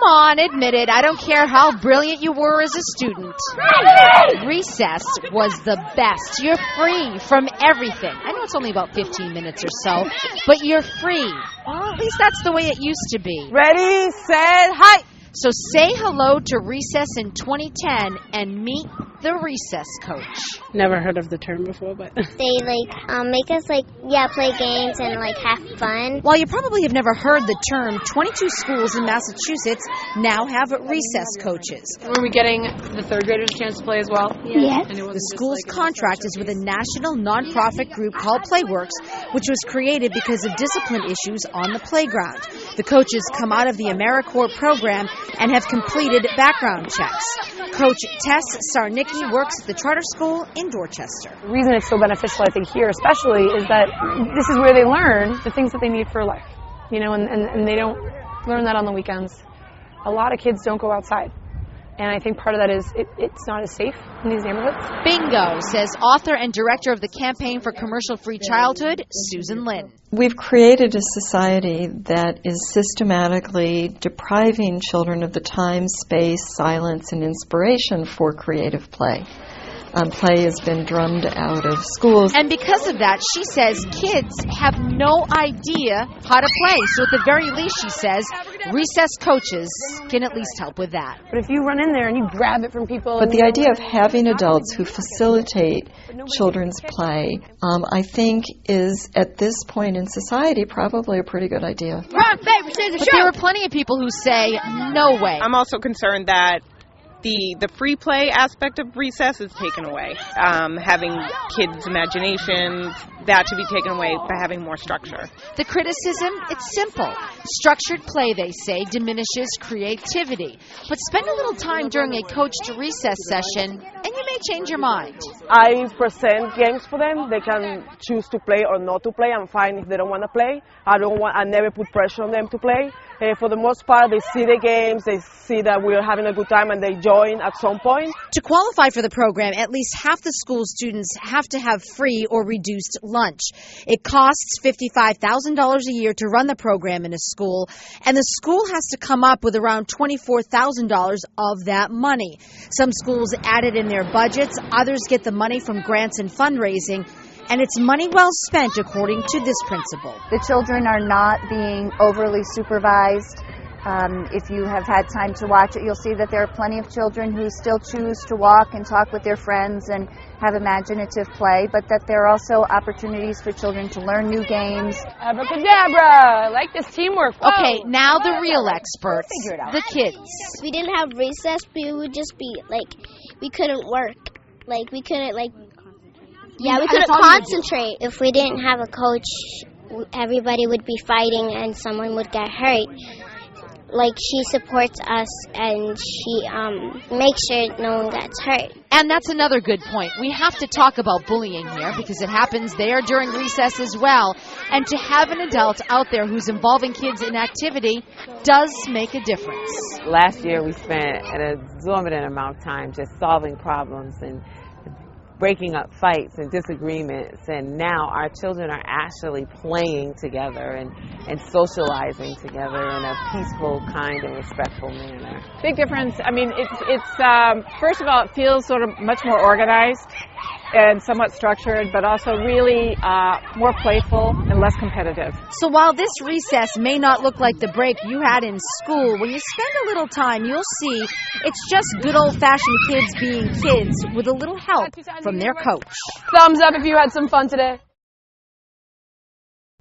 on, admit it. I don't care how brilliant you were as a student. Recess was the best. You're free from everything. I know it's only about 15 minutes or so, but you're free. Well, at least that's the way it used to be. Ready, set, hi! So say hello to Recess in 2010 and meet the recess coach. Never heard of the term before, but They make us play games and have fun. While you probably have never heard the term, 22 schools in Massachusetts now have recess coaches. were we getting the third graders a chance to play as well? Yes. The school's contract is with a national nonprofit group called Playworks, which was created because of discipline issues on the playground. The coaches come out of the AmeriCorps program and have completed background checks. Coach Tess Sarnicki works at the charter school in Dorchester. The reason it's so beneficial, I think, here especially, is that this is where they learn the things that they need for life. And they don't learn that on the weekends. A lot of kids don't go outside. And I think part of that is it's not as safe in these neighborhoods. Bingo, says author and director of the Campaign for Commercial-Free Childhood, Susan Lynn. We've created a society that is systematically depriving children of the time, space, silence, and inspiration for creative play. Play has been drummed out of schools. And because of that, she says kids have no idea how to play. So at the very least, she says, recess coaches can at least help with that. But if you run in there and you grab it from people... But the idea of having adults who facilitate children's play, I think is, at this point in society, probably a pretty good idea. But there are plenty of people who say, no way. I'm also concerned that the free play aspect of recess is taken away. Having kids' imaginations, that to be taken away by having more structure. The criticism, it's simple. Structured play, they say, diminishes creativity. But spend a little time during a coached recess session, and you may change your mind. I present games for them. They can choose to play or not to play. I'm fine if they don't want to play. I never put pressure on them to play. For the most part, they see the games, they see that we're having a good time, and they join at some point. To qualify for the program, at least half the school students have to have free or reduced lunch. It costs $55,000 a year to run the program in a school, and the school has to come up with around $24,000 of that money. Some schools add it in their budgets, others get the money from grants and fundraising. And it's money well spent, according to this principal. The children are not being overly supervised. If you have had time to watch it, you'll see that there are plenty of children who still choose to walk and talk with their friends and have imaginative play, but that there are also opportunities for children to learn new games. Abracadabra! I like this teamwork. Whoa. Okay, now the real experts, the kids. If we didn't have recess, we would just be we couldn't work. We couldn't we couldn't concentrate. If we didn't have a coach, everybody would be fighting and someone would get hurt. She supports us and she makes sure no one gets hurt. And that's another good point. We have to talk about bullying here because it happens there during recess as well. And to have an adult out there who's involving kids in activity does make a difference. Last year we spent an exorbitant amount of time just solving problems and breaking up fights and disagreements, and now our children are actually playing together and socializing together in a peaceful, kind, and respectful manner. Big difference. I mean, it's first of all, it feels sort of much more organized and somewhat structured, but also really more playful and less competitive. So while this recess may not look like the break you had in school, when you spend a little time, you'll see it's just good old-fashioned kids being kids with a little help from their coach. Thumbs up if you had some fun today.